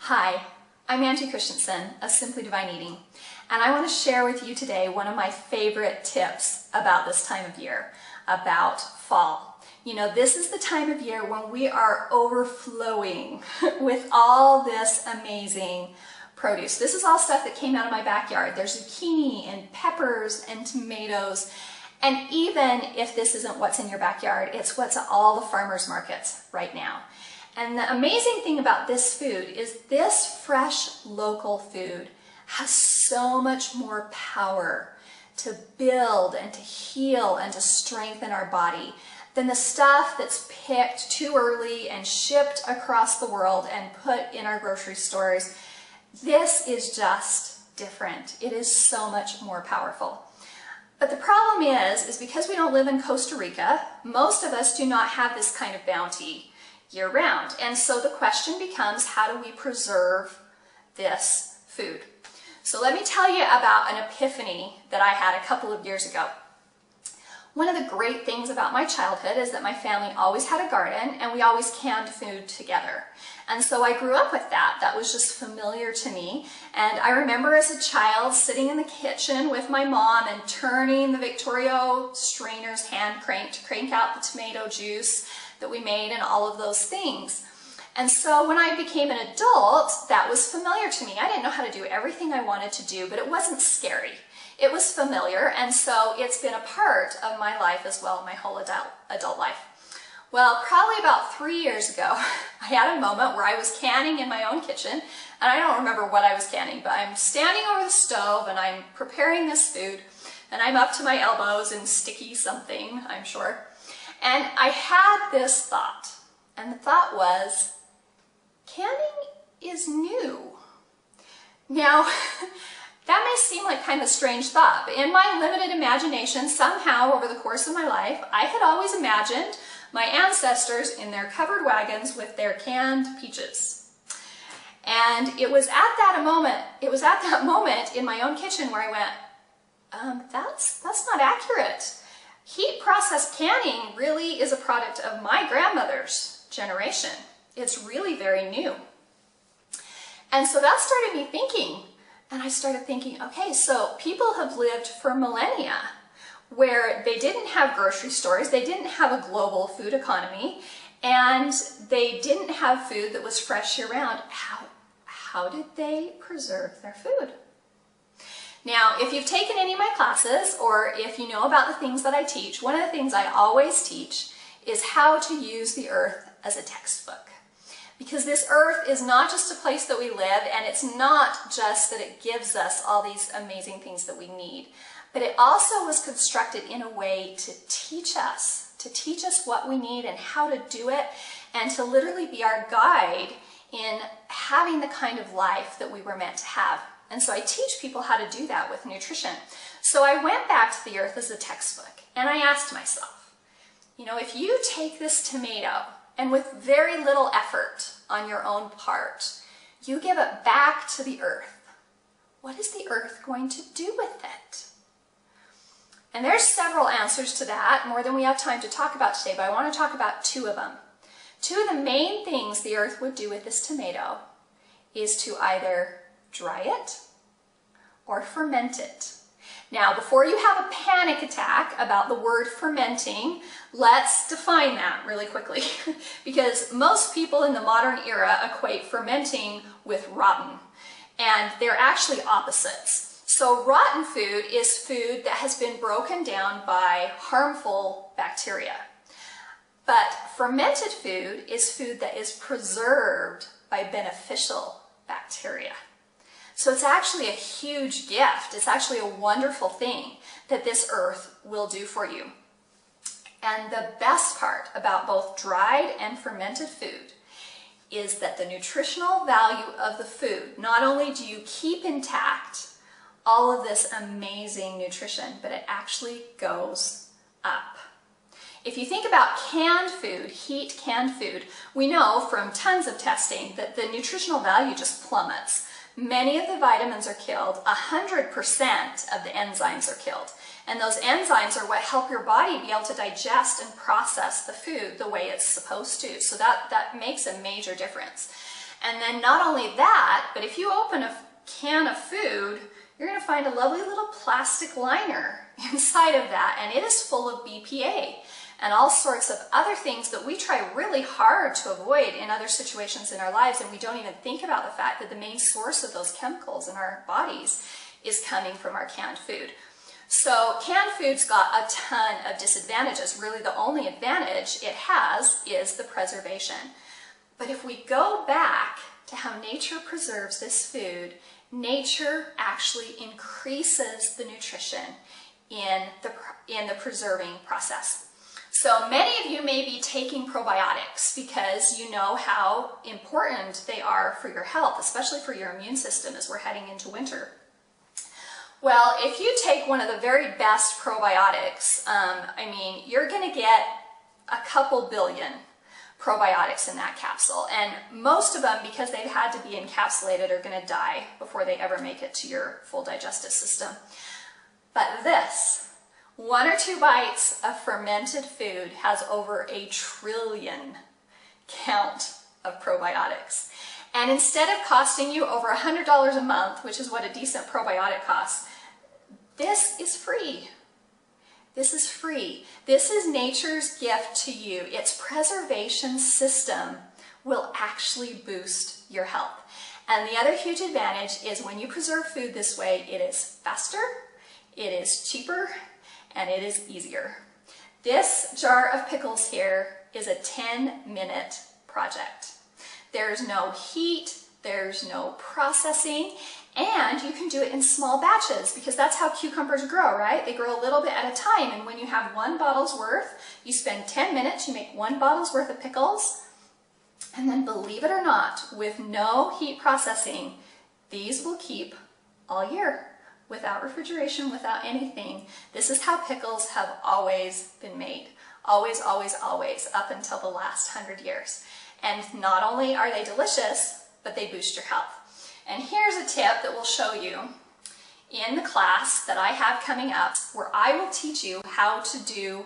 Hi, I'm Angie Christensen of Simply Divine Eating, and I want to share with you today one of my favorite tips about this time of year, about fall. You know, this is the time of year when we are overflowing with all this amazing produce. This is all stuff that came out of my backyard. There's zucchini and peppers and tomatoes, and even if this isn't what's in your backyard, it's what's at all the farmers markets right now. And the amazing thing about this food is this fresh local food has so much more power to build and to heal and to strengthen our body than the stuff that's picked too early and shipped across the world and put in our grocery stores. This is just different. It is so much more powerful. But the problem is because we don't live in Costa Rica, most of us do not have this kind of bounty year-round. And so the question becomes, how do we preserve this food? So let me tell you about an epiphany that I had a couple of years ago. One of the great things about my childhood is that my family always had a garden and we always canned food together. And so I grew up with that. That was just familiar to me. And I remember as a child sitting in the kitchen with my mom and turning the Victorio strainers hand crank to crank out the tomato juice that we made and all of those things. And so when I became an adult, that was familiar to me. I didn't know how to do everything I wanted to do, but it wasn't scary. It was familiar, and so it's been a part of my life as well, my whole adult life. Well, probably about 3 years ago, I had a moment where I was canning in my own kitchen, and I don't remember what I was canning, but I'm standing over the stove and I'm preparing this food, and I'm up to my elbows in sticky something, I'm sure. And I had this thought, and the thought was, canning is new. Now, that may seem like kind of a strange thought, but in my limited imagination, somehow over the course of my life, I had always imagined my ancestors in their covered wagons with their canned peaches. And it was at that moment in my own kitchen where I went, that's not accurate. Heat process canning really is a product of my grandmother's generation. It's really very new. And so that started me thinking, and I started thinking, okay, so people have lived for millennia where they didn't have grocery stores, they didn't have a global food economy, and they didn't have food that was fresh year-round. How did they preserve their food? Now, if you've taken any of my classes, or if you know about the things that I teach, one of the things I always teach is how to use the earth as a textbook. Because this earth is not just a place that we live, and it's not just that it gives us all these amazing things that we need, but it also was constructed in a way to teach us what we need and how to do it, and to literally be our guide in having the kind of life that we were meant to have. And so I teach people how to do that with nutrition. So I went back to the earth as a textbook, and I asked myself, you know, if you take this tomato and with very little effort on your own part, you give it back to the earth, what is the earth going to do with it? And there's several answers to that, more than we have time to talk about today, but I want to talk about two of them. Two of the main things the earth would do with this tomato is to either dry it or ferment it. Now, before you have a panic attack about the word fermenting, let's define that really quickly because most people in the modern era equate fermenting with rotten, and they're actually opposites. So rotten food is food that has been broken down by harmful bacteria. But fermented food is food that is preserved by beneficial bacteria. So it's actually a huge gift. It's actually a wonderful thing that this earth will do for you. And the best part about both dried and fermented food is that the nutritional value of the food, not only do you keep intact all of this amazing nutrition, but it actually goes up. If you think about canned food, heat canned food, we know from tons of testing that the nutritional value just plummets. Many of the vitamins are killed, 100% of the enzymes are killed. And those enzymes are what help your body be able to digest and process the food the way it's supposed to. So that makes a major difference. And then not only that, but if you open a can of food, you're going to find a lovely little plastic liner inside of that, and it is full of BPA and all sorts of other things that we try really hard to avoid in other situations in our lives, and we don't even think about the fact that the main source of those chemicals in our bodies is coming from our canned food. So canned food's got a ton of disadvantages. Really the only advantage it has is the preservation. But if we go back to how nature preserves this food, nature actually increases the nutrition in the preserving process. So many of you may be taking probiotics because you know how important they are for your health, especially for your immune system as we're heading into winter. Well, if you take one of the very best probiotics, I mean, you're going to get a couple billion probiotics in that capsule, and most of them, because they've had to be encapsulated, are going to die before they ever make it to your full digestive system. But this, 1 or 2 bites of fermented food has over 1 trillion count of probiotics. And instead of costing you over $100 a month, which is what a decent probiotic costs, this is free. This is free. This is nature's gift to you. Its preservation system will actually boost your health. And the other huge advantage is when you preserve food this way, it is faster, it is cheaper, and it is easier. This jar of pickles here is a 10-minute project. There's no heat, there's no processing, and you can do it in small batches because that's how cucumbers grow, right? They grow a little bit at a time, and when you have 1 bottle's worth, you spend 10 minutes, you make 1 bottle's worth of pickles, and then believe it or not, with no heat processing, these will keep all year without refrigeration, without anything. This is how pickles have always been made. Always, always, always, up until the last 100 years. And not only are they delicious, but they boost your health. And here's a tip that we'll show you in the class that I have coming up, where I will teach you how to do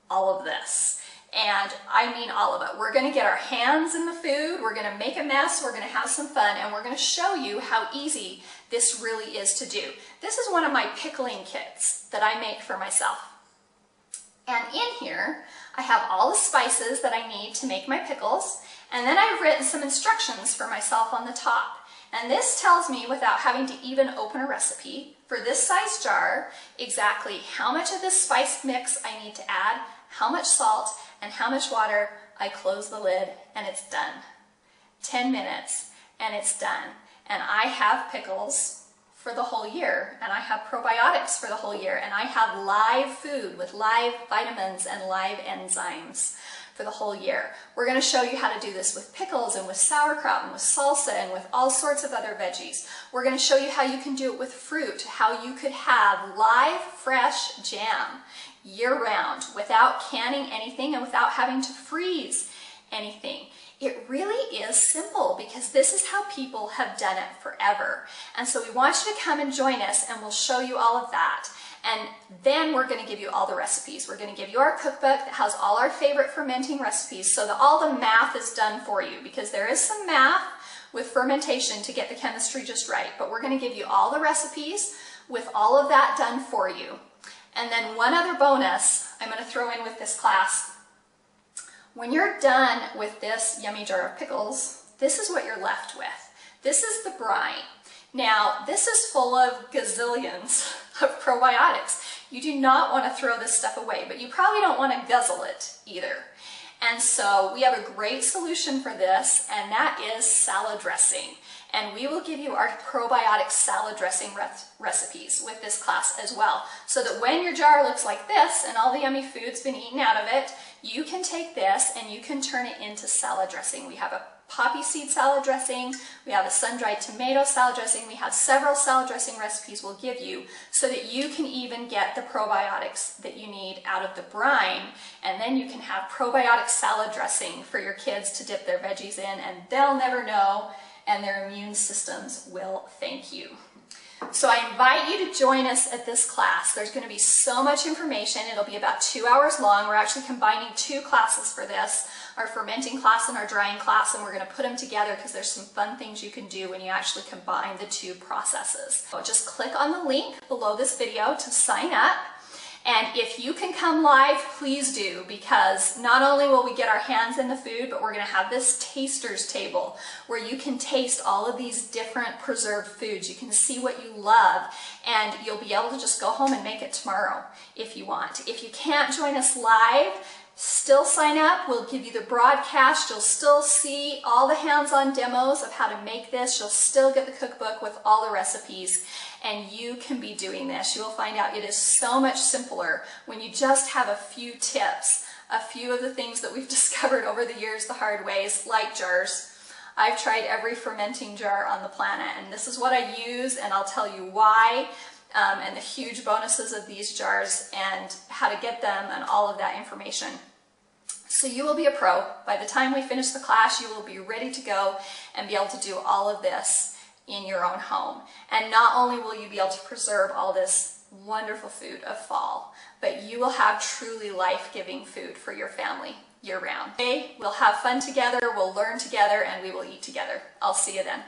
all of this. And I mean all of it. We're going to get our hands in the food, we're going to make a mess, we're going to have some fun, and we're going to show you how easy this really is to do. This is one of my pickling kits that I make for myself. And in here, I have all the spices that I need to make my pickles, and then I've written some instructions for myself on the top. And this tells me, without having to even open a recipe, for this size jar, exactly how much of this spice mix I need to add, how much salt, and how much water. I close the lid, and it's done. 10 minutes, and it's done. And I have pickles for the whole year, and I have probiotics for the whole year, and I have live food with live vitamins and live enzymes for the whole year. We're going to show you how to do this with pickles and with sauerkraut and with salsa and with all sorts of other veggies. We're going to show you how you can do it with fruit, how you could have live, fresh jam year-round without canning anything and without having to freeze anything. It really is simple because this is how people have done it forever. And so we want you to come and join us, and we'll show you all of that. And then we're going to give you all the recipes. We're going to give you our cookbook that has all our favorite fermenting recipes so that all the math is done for you, because there is some math with fermentation to get the chemistry just right. But we're going to give you all the recipes with all of that done for you. And then one other bonus I'm going to throw in with this class. When you're done with this yummy jar of pickles, this is what you're left with. This is the brine. Now, this is full of gazillions of probiotics. You do not want to throw this stuff away, but you probably don't want to guzzle it either. And so we have a great solution for this, and that is salad dressing. And we will give you our probiotic salad dressing recipes with this class as well, so that when your jar looks like this and all the yummy food's been eaten out of it, you can take this and you can turn it into salad dressing. We have a poppy seed salad dressing, we have a sun-dried tomato salad dressing, we have several salad dressing recipes we'll give you so that you can even get the probiotics that you need out of the brine, and then you can have probiotic salad dressing for your kids to dip their veggies in, and they'll never know, and their immune systems will thank you. So I invite you to join us at this class. There's going to be so much information. It'll be about 2 hours long. We're actually combining 2 classes for this. our fermenting class and our drying class, and we're going to put them together because there's some fun things you can do when you actually combine the two processes. So just click on the link below this video to sign up. And if you can come live, please do, because not only will we get our hands in the food, but we're going to have this taster's table where you can taste all of these different preserved foods. You can see what you love, and you'll be able to just go home and make it tomorrow if you want. If you can't join us live, still sign up. We'll give you the broadcast. You'll still see all the hands-on demos of how to make this. You'll still get the cookbook with all the recipes, and you can be doing this. You will find out it is so much simpler when you just have a few tips, a few of the things that we've discovered over the years the hard ways, like jars. I've tried every fermenting jar on the planet, and this is what I use, and I'll tell you why, and the huge bonuses of these jars and how to get them and all of that information. So you will be a pro. By the time we finish the class, you will be ready to go and be able to do all of this in your own home. And not only will you be able to preserve all this wonderful food of fall, but you will have truly life-giving food for your family year-round. Okay, we'll have fun together, we'll learn together, and we will eat together. I'll see you then.